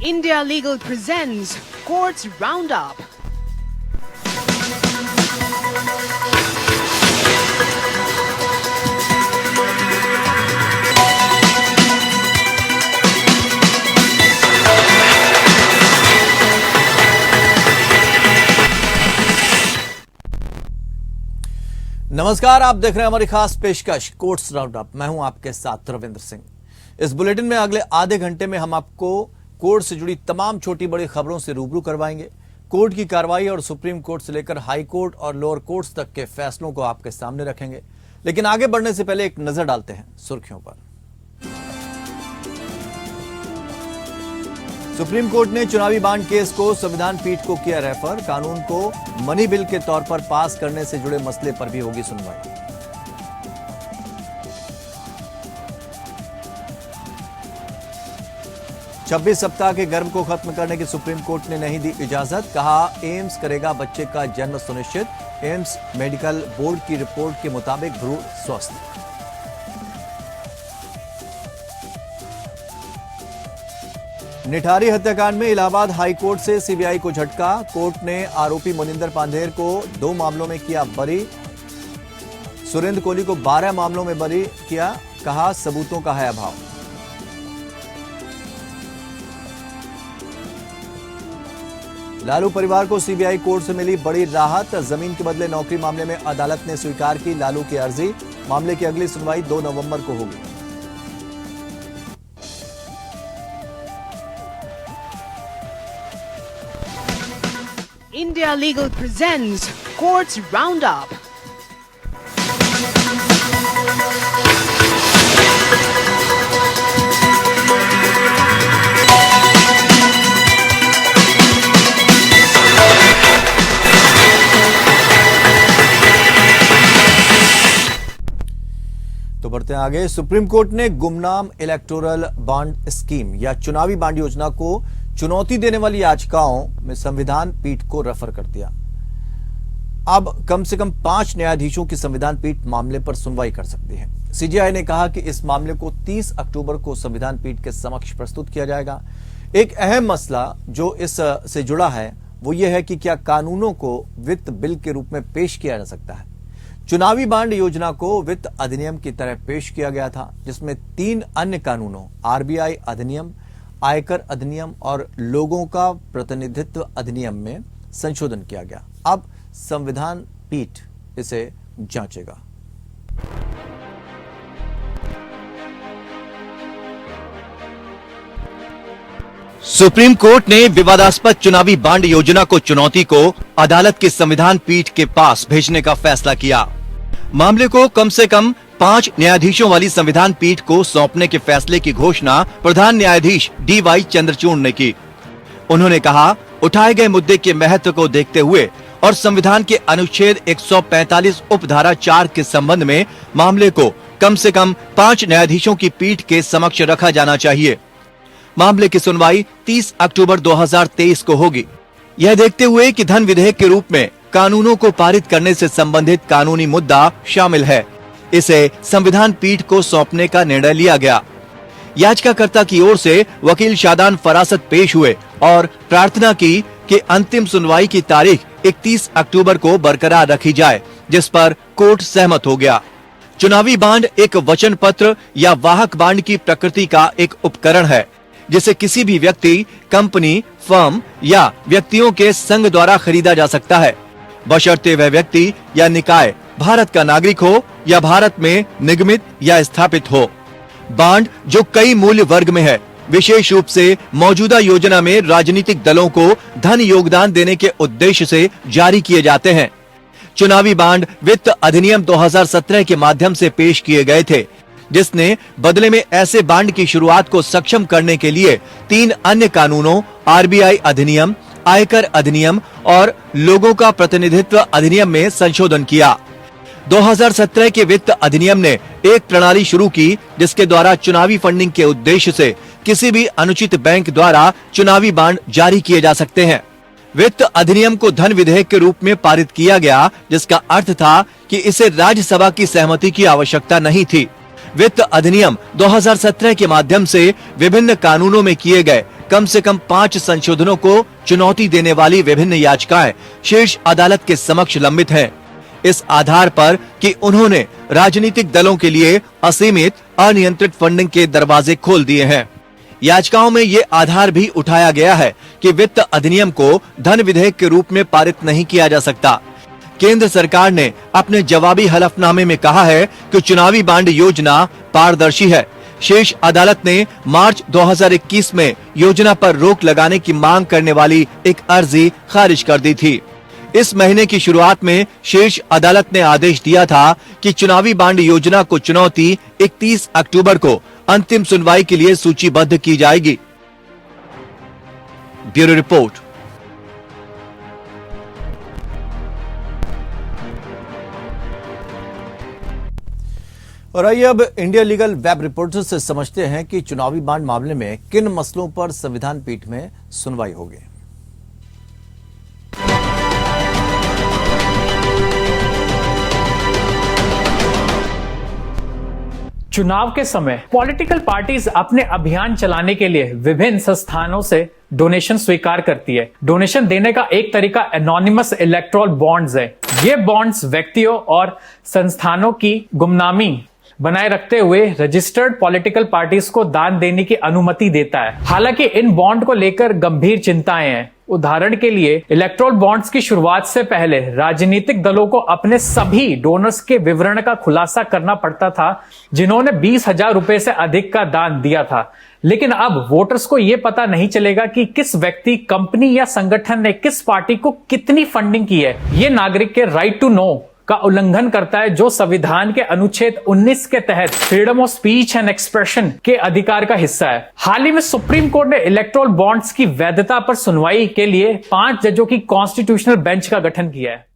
India Legal presents Courts Roundup. नमस्कार, आप देख रहे हैं हमारी खास पेशकश कोर्ट्स राउंडअप। मैं हूं आपके साथ रविंद्र सिंह। इस बुलेटिन में अगले आधे घंटे में हम आपको कोर्ट से जुड़ी तमाम छोटी बड़ी खबरों से रूबरू करवाएंगे। कोर्ट की कार्रवाई और सुप्रीम कोर्ट से लेकर हाई कोर्ट और लोअर कोर्ट्स तक के फैसलों को आपके सामने रखेंगे। लेकिन आगे बढ़ने से पहले एक नजर डालते हैं सुर्खियों पर। सुप्रीम कोर्ट ने चुनावी बांड केस को संविधान पीठ को किया रेफर। कानून को मनी बिल के तौर पर पास करने से जुड़े मसले पर भी होगी सुनवाई। छब्बीस सप्ताह के गर्भ को खत्म करने की सुप्रीम कोर्ट ने नहीं दी इजाजत। कहा एम्स करेगा बच्चे का जन्म सुनिश्चित। एम्स मेडिकल बोर्ड की रिपोर्ट के मुताबिक भ्रूण स्वस्थ। निठारी हत्याकांड में इलाहाबाद हाई कोर्ट से सीबीआई को झटका। कोर्ट ने आरोपी मोनिंदर पांधेर को 2 मामलों में किया बरी। सुरेंद्र कोहली को 12 मामलों में बरी किया। कहा सबूतों का है अभाव। लालू परिवार को सीबीआई कोर्ट से मिली बड़ी राहत। जमीन के बदले नौकरी मामले में अदालत ने स्वीकार की लालू की अर्जी। मामले की अगली सुनवाई 2 नवंबर को होगी। India Legal presents Courts Roundup. तो बढ़ते हैं आगे। सुप्रीम कोर्ट ने गुमनाम इलेक्टोरल बॉन्ड स्कीम या चुनावी बांड योजना को चुनौती देने वाली याचिकाओं में संविधान पीठ को रेफर कर दिया। अब कम से कम 5 न्यायाधीशों की संविधान पीठ मामले पर सुनवाई कर सकती है। सीजेआई ने कहा कि इस मामले को 30 अक्टूबर को संविधान पीठ के समक्ष प्रस्तुत किया जाएगा। एक अहम मसला जो इस से जुड़ा है वो ये है कि क्या कानूनों को वित्त बिल के रूप में पेश किया जा सकता है। चुनावी बांड योजना को वित्त अधिनियम की तरह पेश किया गया था, जिसमें 3 अन्य कानूनों आरबीआई अधिनियम, आयकर अधिनियम और लोगों का प्रतिनिधित्व अधिनियम में संशोधन किया गया। अब संविधान पीठ इसे जांचेगा। सुप्रीम कोर्ट ने विवादास्पद चुनावी बांड योजना को चुनौती को अदालत की संविधान पीठ के पास भेजने का फैसला किया। मामले को कम से कम 5 न्यायाधीशों वाली संविधान पीठ को सौंपने के फैसले की घोषणा प्रधान न्यायाधीश डीवाई चंद्रचूड़ ने की। उन्होंने कहा, उठाए गए मुद्दे के महत्व को देखते हुए और संविधान के अनुच्छेद 145 उपधारा 4 के संबंध में मामले को कम से कम 5 न्यायाधीशों की पीठ के समक्ष रखा जाना चाहिए। मामले की सुनवाई 30 अक्टूबर 2023 को होगी। यह देखते हुए कि धन विधेयक के रूप में कानूनों को पारित करने से संबंधित कानूनी मुद्दा शामिल है, इसे संविधान पीठ को सौंपने का निर्णय लिया गया। याचिकाकर्ता की ओर से वकील शादान फरासत पेश हुए और प्रार्थना की कि अंतिम सुनवाई की तारीख 31 अक्टूबर को बरकरार रखी जाए, जिस पर कोर्ट सहमत हो गया। चुनावी बांड एक वचन पत्र या वाहक बांड की प्रकृति का एक उपकरण है, जिसे किसी भी व्यक्ति, कंपनी, फर्म या व्यक्तियों के संघ द्वारा खरीदा जा सकता है, बशर्ते वह व्यक्ति या निकाय भारत का नागरिक हो या भारत में निगमित या स्थापित हो। बांड जो कई मूल्य वर्ग में है, विशेष रूप से मौजूदा योजना में राजनीतिक दलों को धन योगदान देने के उद्देश्य से जारी किए जाते हैं। चुनावी बांड वित्त अधिनियम 2017 के माध्यम से पेश किए गए थे, जिसने बदले में ऐसे बांड की शुरुआत को सक्षम करने के लिए 3 अन्य कानूनों आरबीआई अधिनियम, आयकर अधिनियम और लोगों का प्रतिनिधित्व अधिनियम में संशोधन किया। 2017 के वित्त अधिनियम ने एक प्रणाली शुरू की, जिसके द्वारा चुनावी फंडिंग के उद्देश्य से किसी भी अनुचित बैंक द्वारा चुनावी बांड जारी किए जा सकते हैं। वित्त अधिनियम को धन विधेयक के रूप में पारित किया गया, जिसका अर्थ था कि इसे राज्यसभा की सहमति की आवश्यकता नहीं थी। वित्त अधिनियम 2017 के माध्यम से विभिन्न कानूनों में किए गए कम से कम 5 संशोधनों को चुनौती देने वाली विभिन्न याचिकाएं शीर्ष अदालत के समक्ष लंबित हैं। इस आधार पर कि उन्होंने राजनीतिक दलों के लिए असीमित अनियंत्रित फंडिंग के दरवाजे खोल दिए हैं। याचिकाओं में ये आधार भी उठाया गया है कि वित्त अधिनियम को धन विधेयक के रूप में पारित नहीं किया जा सकता। केंद्र सरकार ने अपने जवाबी हलफनामे में कहा है कि चुनावी बांड योजना पारदर्शी है। शीर्ष अदालत ने मार्च 2021 में योजना पर रोक लगाने की मांग करने वाली एक अर्जी खारिज कर दी थी। इस महीने की शुरुआत में शीर्ष अदालत ने आदेश दिया था कि चुनावी बांड योजना को चुनौती 31 अक्टूबर को अंतिम सुनवाई के लिए सूचीबद्ध की जाएगी। Bureau report. और आइए अब इंडिया लीगल वेब रिपोर्टर से समझते हैं कि चुनावी बांड मामले में किन मसलों पर संविधान पीठ में सुनवाई होगी। चुनाव के समय पॉलिटिकल पार्टीज अपने अभियान चलाने के लिए विभिन्न संस्थानों से डोनेशन स्वीकार करती है। डोनेशन देने का एक तरीका एनोनिमस इलेक्टोरल बॉन्ड्स है। ये बॉन्ड्स व्यक्तियों और संस्थानों की गुमनामी बनाए रखते हुए रजिस्टर्ड पॉलिटिकल पार्टीज को दान देने की अनुमति देता है। हालांकि इन बॉन्ड को लेकर गंभीर चिंताएं हैं। उदाहरण के लिए इलेक्टोरल बॉन्ड्स की शुरुआत से पहले राजनीतिक दलों को अपने सभी डोनर्स के विवरण का खुलासा करना पड़ता था जिन्होंने 20,000 रुपए से अधिक का दान दिया था। लेकिन अब वोटर्स को यह पता नहीं चलेगा कि किस व्यक्ति, कंपनी या संगठन ने किस पार्टी को कितनी फंडिंग की है। ये नागरिक के राइट टू नो का उल्लंघन करता है, जो संविधान के अनुच्छेद 19 के तहत freedom of speech and expression के अधिकार का हिस्सा है। हाल ही में सुप्रीम कोर्ट ने इलेक्टोरल बॉन्ड्स की वैधता पर सुनवाई के लिए 5 जजों की कॉन्स्टिट्यूशनल बेंच का गठन किया है।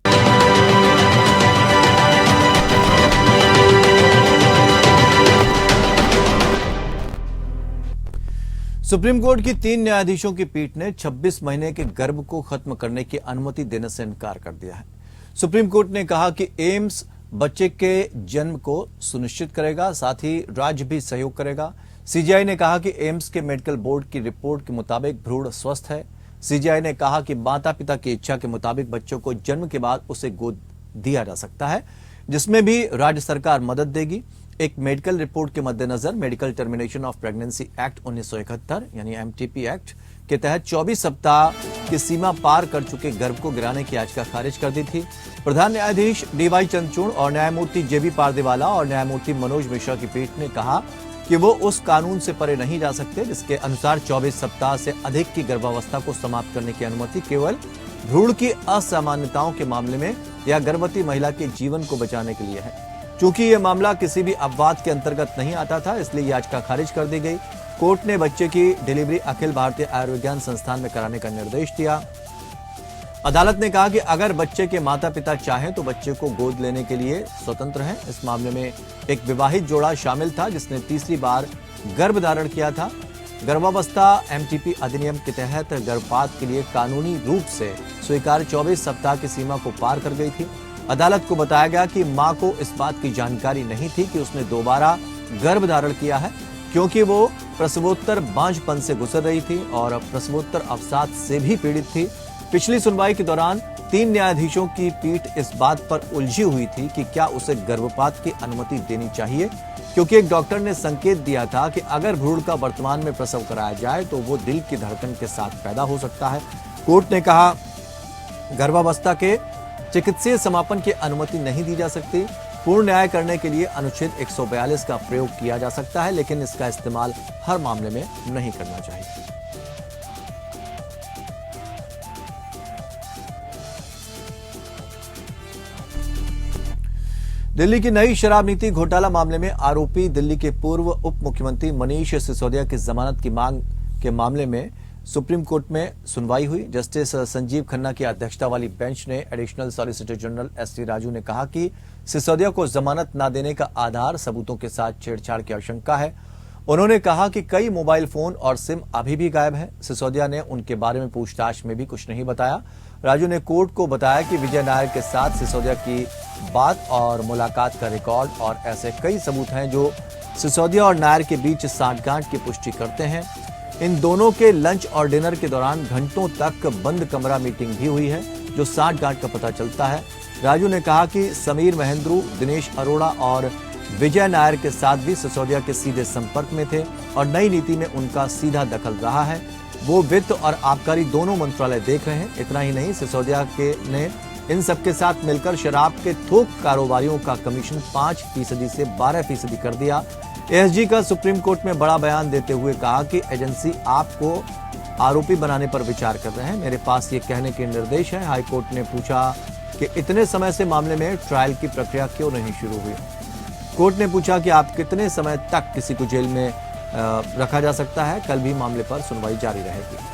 सुप्रीम कोर्ट की 3 न्यायाधीशों की पीठ ने 26 महीने के गर्भ को खत्म करने की अनुमति देने से इनकार कर दिया है। सुप्रीम कोर्ट ने कहा कि एम्स बच्चे के जन्म को सुनिश्चित करेगा, साथ ही राज्य भी सहयोग करेगा। सीजीआई ने कहा कि एम्स के मेडिकल बोर्ड की रिपोर्ट के मुताबिक भ्रूण स्वस्थ है। सीजीआई ने कहा कि माता पिता की इच्छा के मुताबिक बच्चों को जन्म के बाद उसे गोद दिया जा सकता है, जिसमें भी राज्य सरकार मदद देगी। एक मेडिकल रिपोर्ट के मद्देनजर medical termination of pregnancy act 1971 यानी एमटीपी एक्ट के तहत 24 सप्ताह की सीमा पार कर चुके गर्भ को गिराने की याचिका खारिज कर दी थी। प्रधान न्यायाधीश डीवाई चंद्रचूड़ और न्यायमूर्ति जेबी पारदेवाला और न्यायमूर्ति मनोज मिश्रा की पीठ ने कहा कि वो उस कानून से परे नहीं जा सकते जिसके अनुसार 24 सप्ताह से अधिक की गर्भावस्था को समाप्त करने की अनुमति केवल भ्रूण की असामान्यताओं के मामले में या गर्भवती महिला के जीवन को बचाने के लिए है। चूंकि यह मामला किसी भी अपवाद के अंतर्गत नहीं आता था, इसलिए याचिका खारिज कर दी गई। कोर्ट ने बच्चे की डिलीवरी अखिल भारतीय आयुर्विज्ञान संस्थान में कराने का निर्देश दिया। अदालत ने कहा कि अगर बच्चे के माता पिता चाहें तो बच्चे को गोद लेने के लिए स्वतंत्र हैं। इस मामले में एक विवाहित जोड़ा शामिल था जिसने तीसरी बार गर्भ धारण किया था। गर्भावस्था एमटीपी अधिनियम के तहत गर्भपात के लिए कानूनी रूप से स्वीकार 24 सप्ताह की सीमा को पार कर गई थी। अदालत को बताया गया कि मां को इस बात की जानकारी नहीं थी कि उसने दोबारा गर्भ धारण किया है, क्योंकि वो प्रसवोत्तर बांझपन से गुजर रही थी और प्रसवोत्तर अवसाद से भी पीड़ित थी। पिछली सुनवाई के दौरान 3 न्यायाधीशों की पीठ इस बात पर उलझी हुई थी कि क्या उसे गर्भपात की अनुमति देनी चाहिए, क्योंकि एक डॉक्टर ने संकेत दिया था कि अगर भ्रूण का वर्तमान में प्रसव कराया जाए तो वो दिल की धड़कन के साथ पैदा हो सकता है। कोर्ट ने कहा गर्भावस्था के चिकित्सीय समापन की अनुमति नहीं दी जा सकती। पूर्ण न्याय करने के लिए अनुच्छेद 142 का प्रयोग किया जा सकता है, लेकिन इसका इस्तेमाल हर मामले में नहीं करना चाहिए। दिल्ली की नई शराब नीति घोटाला मामले में आरोपी दिल्ली के पूर्व उप मुख्यमंत्री मनीष सिसोदिया की जमानत की मांग के मामले में सुप्रीम कोर्ट में सुनवाई हुई। जस्टिस संजीव खन्ना की अध्यक्षता वाली बेंच ने additional solicitor general SC Raju ने कहा कि सिसोदिया को जमानत न देने का आधार सबूतों के साथ छेड़छाड़ की आशंका है। उन्होंने कहा कि कई मोबाइल फोन और सिम अभी भी गायब है। सिसोदिया ने उनके बारे में पूछताछ में भी कुछ नहीं बताया। राजू ने कोर्ट को बताया कि विजय नायर के साथ सिसोदिया की बात और मुलाकात का रिकॉर्ड और ऐसे कई सबूत हैं जो सिसोदिया और नायर के बीच सांठगांठ की पुष्टि करते हैं। इन दोनों के लंच और डिनर के दौरान घंटों तक बंद कमरा मीटिंग भी हुई है, जो साठगांठ का पता चलता है। राजू ने कहा कि समीर महेंद्रू, दिनेश अरोड़ा और विजय नायर के साथ भी सिसोदिया के सीधे संपर्क में थे और नई नीति में उनका सीधा दखल रहा है। वो वित्त और आबकारी दोनों मंत्रालय देख रहे हैं। इतना ही नहीं, सिसोदिया ने इन सबके साथ मिलकर शराब के थोक कारोबारियों का कमीशन 5% से 12% कर दिया। एएसजी का सुप्रीम कोर्ट में बड़ा बयान देते हुए कहा कि एजेंसी आपको आरोपी बनाने पर विचार कर रहे हैं। मेरे पास ये कहने के निर्देश है। हाईकोर्ट ने पूछा कि इतने समय से मामले में ट्रायल की प्रक्रिया क्यों नहीं शुरू हुई। कोर्ट ने पूछा कि आप कितने समय तक किसी को जेल में रखा जा सकता है। कल भी मामले पर सुनवाई जारी रहेगी।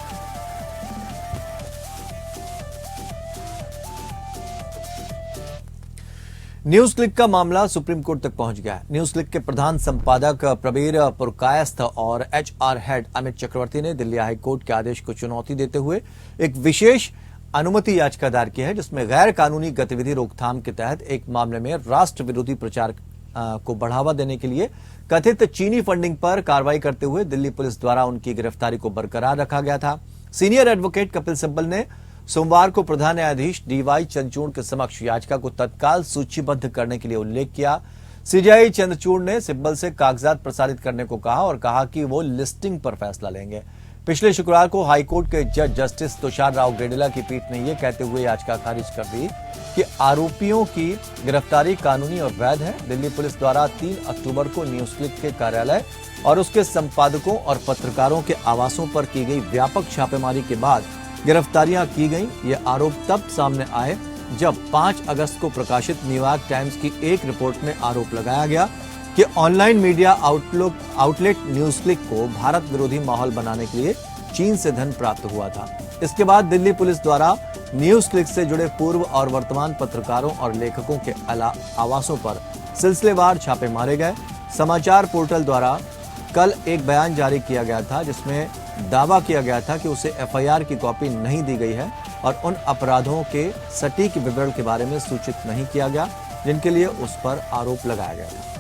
न्यूज क्लिक का मामला सुप्रीम कोर्ट तक पहुंच गया है। न्यूज क्लिक के प्रधान संपादक प्रबीर पुरकायस्थ और एचआर हेड अमित चक्रवर्ती ने दिल्ली हाई कोर्ट के आदेश को चुनौती देते हुए एक विशेष अनुमति याचिका दायर की है, जिसमें गैर कानूनी गतिविधि रोकथाम के तहत एक मामले में राष्ट्र विरोधी प्रचार को बढ़ावा देने के लिए कथित चीनी फंडिंग पर कार्रवाई करते हुए दिल्ली पुलिस द्वारा उनकी गिरफ्तारी को बरकरार रखा गया था। सीनियर एडवोकेट कपिल सिब्बल ने सोमवार को प्रधान न्यायाधीश डीवाई चंद्रचूड़ के समक्ष याचिका को तत्काल सूचीबद्ध करने के लिए उल्लेख किया। सीजेआई चंद्रचूड़ ने सिब्बल से कागजात प्रसारित करने को कहा और कहा कि वो लिस्टिंग पर फैसला लेंगे। पिछले शुक्रवार को हाईकोर्ट के जज जस्टिस तुषार राव गेडेला की पीठ ने यह कहते हुए याचिका खारिज कर दी कि आरोपियों की गिरफ्तारी कानूनी और वैध है। दिल्ली पुलिस द्वारा 3 अक्टूबर को न्यूज क्लिक के कार्यालय और उसके संपादकों और पत्रकारों के आवासों पर की गई व्यापक छापेमारी के बाद गिरफ्तारियां की गईं। ये आरोप तब सामने आए जब 5 अगस्त को प्रकाशित न्यूयॉर्क टाइम्स की एक रिपोर्ट में आरोप लगाया गया कि online media outlet news click को भारत विरोधी माहौल बनाने के लिए चीन से धन प्राप्त हुआ था। इसके बाद दिल्ली पुलिस द्वारा न्यूज क्लिक से जुड़े पूर्व और वर्तमान पत्रकारों और लेखकों के आवासों पर सिलसिलेवार छापे मारे गए। समाचार पोर्टल द्वारा कल एक बयान जारी किया गया था, जिसमें दावा किया गया था कि उसे एफआईआर की कॉपी नहीं दी गई है और उन अपराधों के सटीक विवरण के बारे में सूचित नहीं किया गया जिनके लिए उस पर आरोप लगाया गया था।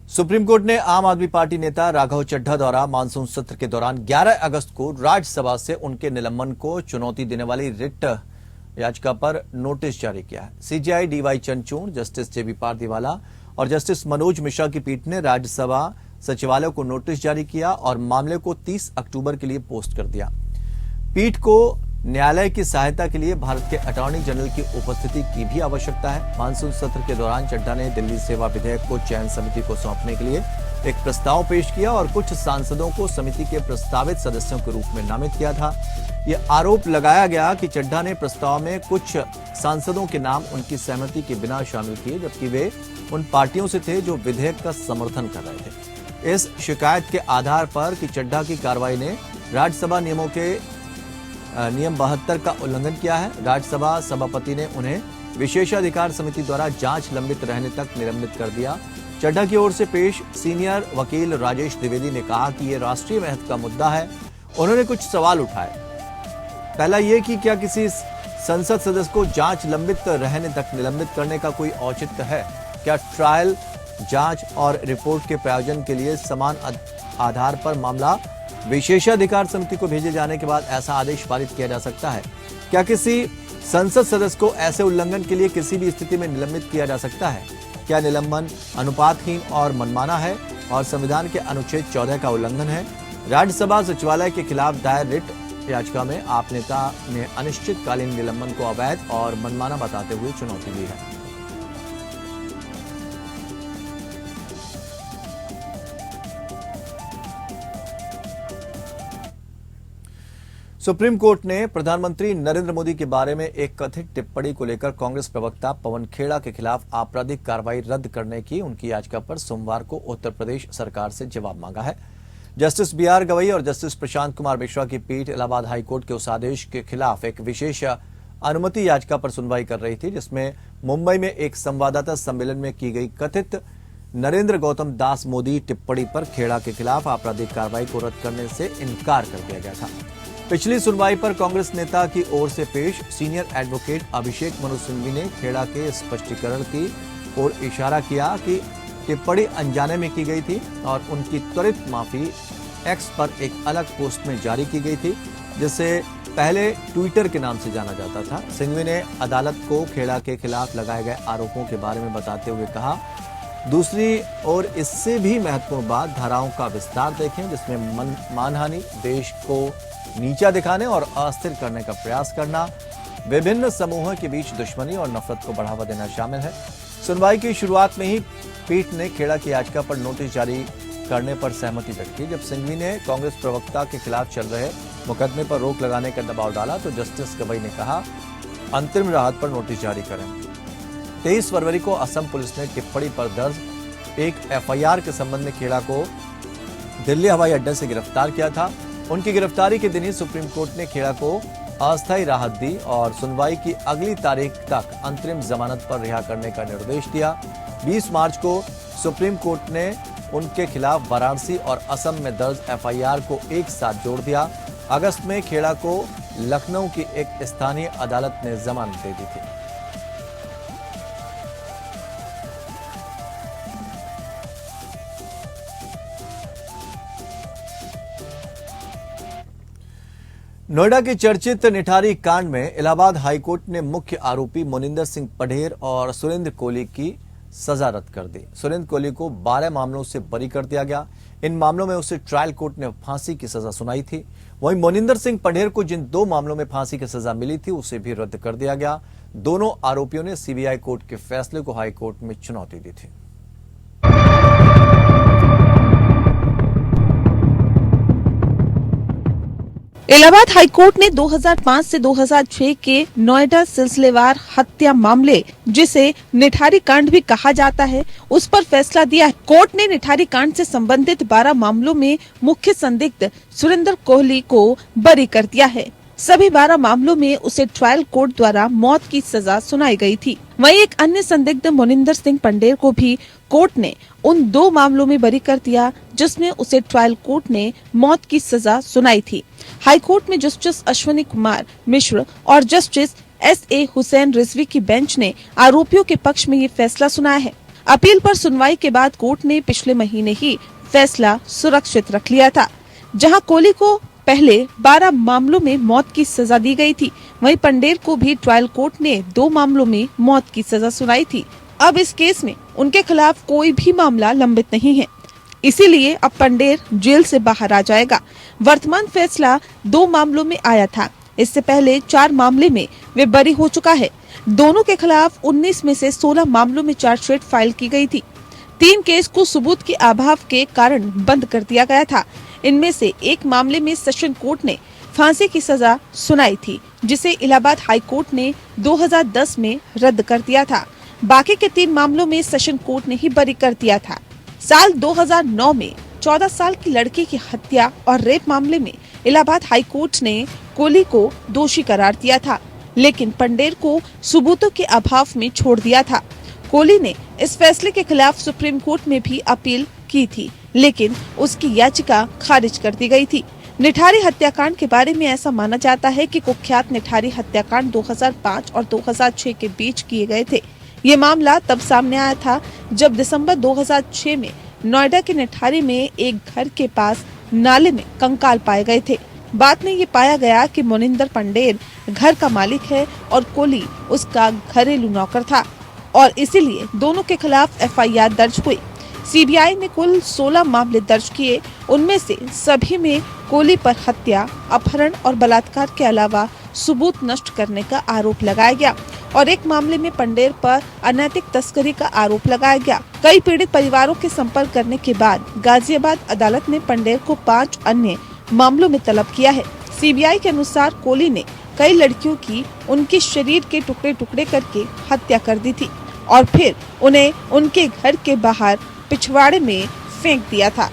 सुप्रीम कोर्ट ने आम आदमी पार्टी नेता राघव चड्ढा द्वारा मानसून सत्र के दौरान 11 अगस्त को राज्यसभा से उनके निलंबन को चुनौती देने वाली रिट याचिका पर नोटिस जारी किया है। सीजेआई डीवाई चंद्रचूड़, जस्टिस जेबी पारदीवाला और जस्टिस मनोज मिश्रा की पीठ ने राज्यसभा सचिवालय को नोटिस जारी किया और मामले को 30 अक्टूबर के लिए पोस्ट कर दिया। पीठ को न्यायालय की सहायता के लिए भारत के अटॉर्नी जनरल की उपस्थिति की भी आवश्यकता है। मानसून सत्र के दौरान चड्ढा ने दिल्ली सेवा विधेयक को चयन समिति को सौंपने के लिए एक प्रस्ताव पेश किया और कुछ सांसदों को समिति के प्रस्तावित सदस्यों के रूप में नामित किया था। यह आरोप लगाया गया कि चड्ढा ने प्रस्ताव में कुछ सांसदों के नाम उनकी सहमति के बिना शामिल किए, जबकि वे उन पार्टियों से थे जो विधेयक का समर्थन कर रहे थे। इस शिकायत के आधार पर कि चड्ढा की कार्रवाई ने राज्यसभा नियमों के नियम 72 का उल्लंघन किया है, राज्यसभा सभापति ने उन्हें विशेषाधिकार समिति द्वारा जांच लंबित रहने तक निलंबित कर दिया। चड्ढा की ओर से पेश सीनियर वकील राजेश द्विवेदी ने कहा कि यह राष्ट्रीय महत्व का मुद्दा है। उन्होंने कुछ सवाल उठाए। पहला यह कि क्या किसी संसद सदस्य को जांच लंबित रहने तक निलंबित करने का कोई औचित्य है? क्या ट्रायल, जांच और रिपोर्ट के प्रायोजन के लिए समान आधार पर मामला विशेषाधिकार समिति को भेजे जाने के बाद ऐसा आदेश पारित किया जा सकता है? क्या किसी संसद सदस्य को ऐसे उल्लंघन के लिए किसी भी स्थिति में निलंबित किया जा सकता है? क्या निलंबन अनुपातहीन और मनमाना है और संविधान के अनुच्छेद 14 का उल्लंघन है? राज्यसभा सचिवालय के खिलाफ दायर रिट याचिका में आप नेता ने अनिश्चितकालीन निलंबन को अवैध और मनमाना बताते हुए चुनौती दी है। सुप्रीम कोर्ट ने प्रधानमंत्री नरेंद्र मोदी के बारे में एक कथित टिप्पणी को लेकर कांग्रेस प्रवक्ता पवन खेड़ा के खिलाफ आपराधिक कार्रवाई रद्द करने की उनकी याचिका पर सोमवार को उत्तर प्रदेश सरकार से जवाब मांगा है। जस्टिस बीआर गवई और जस्टिस प्रशांत कुमार मिश्रा की पीठ इलाहाबाद हाईकोर्ट के उस आदेश के खिलाफ एक विशेष अनुमति याचिका पर सुनवाई कर रही थी, जिसमें मुंबई में एक संवाददाता सम्मेलन में की गई कथित नरेंद्र गौतम दास मोदी टिप्पणी पर खेड़ा के खिलाफ आपराधिक कार्रवाई को रद्द करने से इनकार कर दिया गया था। पिछली सुनवाई पर कांग्रेस नेता की ओर से पेश सीनियर एडवोकेट अभिषेक मनु सिंघवी ने खेड़ा के स्पष्टीकरण की ओर इशारा किया कि टिप्पणी अनजाने में की गई थी और उनकी त्वरित माफी एक्स पर एक अलग पोस्ट में जारी की गई थी, जिसे पहले ट्विटर के नाम से जाना जाता था। सिंघवी ने अदालत को खेड़ा के खिलाफ लगाए गए आरोपों के बारे में बताते हुए कहा, दूसरी ओर इससे भी महत्वपूर्ण बात धाराओं का विस्तार देखें, जिसमें मानहानि, देश को नीचा दिखाने और अस्थिर करने का प्रयास करना, विभिन्न समूहों के बीच दुश्मनी और नफरत को बढ़ावा देना शामिल है। सुनवाई की शुरुआत में ही पीठ ने खेड़ा की याचिका पर नोटिस जारी करने पर सहमति व्यक्त की। जब सिंघवी ने कांग्रेस प्रवक्ता के खिलाफ चल रहे मुकदमे पर रोक लगाने का दबाव डाला तो जस्टिस गवई ने कहा, अंतरिम राहत पर नोटिस जारी करें। 23 फरवरी को असम पुलिस ने टिप्पणी पर दर्ज एक एफआईआर के संबंध में खेड़ा को दिल्ली हवाई अड्डे से गिरफ्तार किया था। उनकी गिरफ्तारी के दिन ही सुप्रीम कोर्ट ने खेड़ा को अस्थायी राहत दी और सुनवाई की अगली तारीख तक अंतरिम जमानत पर रिहा करने का निर्देश दिया। 20 मार्च को सुप्रीम कोर्ट ने उनके खिलाफ वाराणसी और असम में दर्ज एफआईआर को एक साथ जोड़ दिया। अगस्त में खेड़ा को लखनऊ की एक स्थानीय अदालत ने जमानत दे दी थी। नोएडा के चर्चित निठारी कांड में इलाहाबाद हाईकोर्ट ने मुख्य आरोपी मोनिंदर सिंह पढ़ेर और सुरेंद्र कोहली की सजा रद्द कर दी। सुरेंद्र कोहली को 12 मामलों से बरी कर दिया गया। इन मामलों में उसे ट्रायल कोर्ट ने फांसी की सजा सुनाई थी। वहीं मोनिंदर सिंह पढ़ेर को जिन 2 मामलों में फांसी की सजा मिली थी उसे भी रद्द कर दिया गया। दोनों आरोपियों ने सीबीआई कोर्ट के फैसले को हाईकोर्ट में चुनौती दी थी। इलाहाबाद हाईकोर्ट ने 2005 से 2006 के नोएडा सिलसिलेवार हत्या मामले, जिसे निठारी कांड भी कहा जाता है, उस पर फैसला दिया। कोर्ट ने निठारी कांड से संबंधित 12 मामलों में मुख्य संदिग्ध सुरेंद्र कोहली को बरी कर दिया है। सभी 12 मामलों में उसे ट्रायल कोर्ट द्वारा मौत की सजा सुनाई गई थी। वहीं एक अन्य संदिग्ध मोनिंदर सिंह पढ़ेर को भी कोर्ट ने उन 2 मामलों में बरी कर दिया, जिसमें उसे ट्रायल कोर्ट ने मौत की सजा सुनाई थी। हाईकोर्ट में जस्टिस अश्विनी कुमार मिश्र और जस्टिस एस.ए. हुसैन रिजवी की बेंच ने आरोपियों के पक्ष में ये फैसला सुनाया है। अपील पर सुनवाई के बाद कोर्ट ने पिछले महीने ही फैसला सुरक्षित रख लिया था। जहां कोहली को पहले 12 मामलों में मौत की सजा दी गई थी, वहीं पढ़ेर को भी ट्रायल कोर्ट ने 2 मामलों में मौत की सजा सुनाई थी। अब इस केस में उनके खिलाफ कोई भी मामला लंबित नहीं है, इसीलिए अब पढ़ेर जेल से बाहर आ जाएगा। वर्तमान फैसला 2 मामलों में आया था। इससे पहले 4 मामले में वे बरी हो चुका है। दोनों के खिलाफ 19 में से 16 मामलों में चार्जशीट फाइल की गई थी। 3 केस को सबूत के अभाव के कारण बंद कर दिया गया था। इनमें से एक मामले में सेशन कोर्ट ने फांसी की सजा सुनाई थी, जिसे इलाहाबाद हाई कोर्ट ने 2010 में रद्द कर दिया था। बाकी के 3 मामलों में सेशन कोर्ट ने ही बरी कर दिया था। साल 2009 में 14 साल की लड़की की हत्या और रेप मामले में इलाहाबाद हाई कोर्ट ने कोहली को दोषी करार दिया था, लेकिन पढ़ेर को सबूतों के अभाव में छोड़ दिया था। कोहली ने इस फैसले के खिलाफ सुप्रीम कोर्ट में भी अपील की थी, लेकिन उसकी याचिका खारिज कर दी गई थी। निठारी हत्याकांड के बारे में ऐसा माना जाता है कि कुख्यात निठारी हत्याकांड 2005 और 2006 के बीच किए गए थे। ये मामला तब सामने आया था जब दिसंबर 2006 में नोएडा के निठारी में एक घर के पास नाले में कंकाल पाए गए थे। बाद में ये पाया गया कि मोनिंदर पढ़ेर घर का मालिक है और कोहली उसका घरेलू नौकर था और इसीलिए दोनों के खिलाफ एफआईआर दर्ज हुई। सीबीआई ने कुल 16 मामले दर्ज किए। उनमें से सभी में कोहली पर हत्या, अपहरण और बलात्कार के अलावा सबूत नष्ट करने का आरोप लगाया गया और एक मामले में पढ़ेर पर अनैतिक तस्करी का आरोप लगाया गया। कई पीड़ित परिवारों के संपर्क करने के बाद गाजियाबाद अदालत ने पढ़ेर को 5 अन्य मामलों में तलब किया है। सीबीआई के अनुसार कोहली ने कई लड़कियों की उनके शरीर के टुकड़े टुकड़े करके हत्या कर दी थी और फिर उन्हें उनके घर के बाहर पिछवाड़े में फेंक दिया था।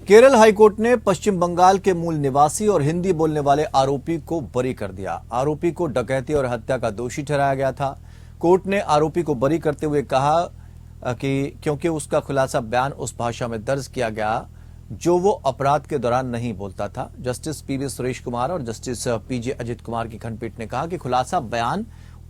केरल हाईकोर्ट ने पश्चिम बंगाल के मूल निवासी और हिंदी बोलने वाले आरोपी को बरी कर दिया। आरोपी को डकैती और हत्या का दोषी ठहराया गया था। कोर्ट ने आरोपी को बरी करते हुए कहा कि क्योंकि उसका खुलासा बयान उस भाषा में दर्ज किया गया जो वो अपराध के दौरान नहीं बोलता था। जस्टिस पीवी सुरेश कुमार और जस्टिस पीजे अजित कुमार की खंडपीठ ने कहा कि खुलासा बयान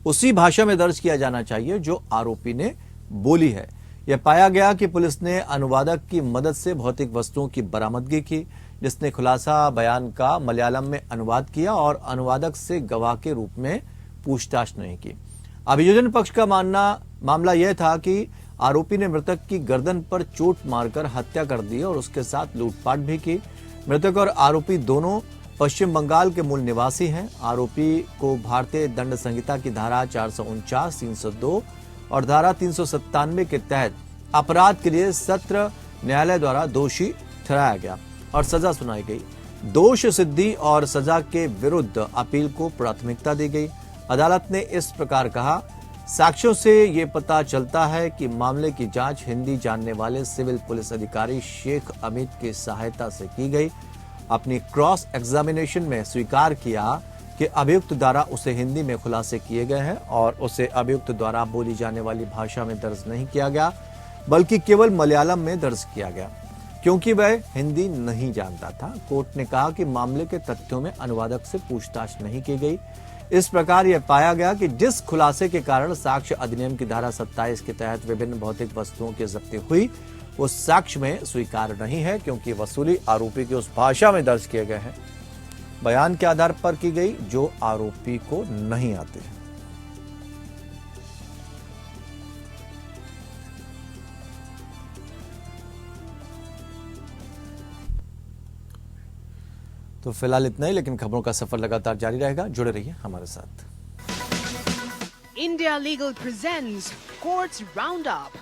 उसी भाषा में दर्ज किया जाना चाहिए जो आरोपी ने बोली है। यह पाया गया कि पुलिस ने अनुवादक की मदद से भौतिक वस्तुओं की बरामदगी की, जिसने खुलासा बयान का मलयालम में अनुवाद किया और अनुवादक से गवाह के रूप में पूछताछ नहीं की। अभियोजन पक्ष का मामला यह था कि आरोपी ने मृतक की गर्दन पर चोट मारकर हत्या कर दी और उसके साथ लूटपाट भी की। मृतक और आरोपी दोनों पश्चिम बंगाल के मूल निवासी हैं। आरोपी को भारतीय दंड संहिता की धारा 449, 302 और धारा 397 के तहत अपराध के लिए सत्र न्यायालय द्वारा दोषी ठहराया गया और सजा सुनाई गई। दोष सिद्धि और सजा के विरुद्ध अपील को प्राथमिकता दी गई। अदालत ने इस प्रकार कहा, साक्ष्यों से ये पता चलता है कि मामले की जांच हिंदी जानने वाले सिविल पुलिस अधिकारी शेख अमित की सहायता से की गई। अपनी क्रॉस एग्जामिनेशन में स्वीकार किया कि अभियुक्त द्वारा उसे हिंदी में खुलासे किए गए हैं और उसे अभियुक्त द्वारा बोली जाने वाली भाषा में दर्ज नहीं किया गया, बल्कि केवल मलयालम में दर्ज किया गया, क्योंकि वह हिंदी नहीं जानता था। कोर्ट ने कहा कि मामले के तथ्यों में अनुवादक से पूछताछ नहीं की गई। इस प्रकार यह पाया गया कि जिस खुलासे के कारण साक्ष्य अधिनियम की धारा 27 के तहत विभिन्न भौतिक वस्तुओं की जब्ती हुई, वो साक्ष्य में स्वीकार नहीं है, क्योंकि वसूली आरोपी की उस भाषा में दर्ज किए गए हैं, बयान के आधार पर की गई जो आरोपी को नहीं आती है। तो फिलहाल इतना ही, लेकिन खबरों का सफर लगातार जारी रहेगा। जुड़े रहिए हमारे साथ। India Legal presents Courts Roundup.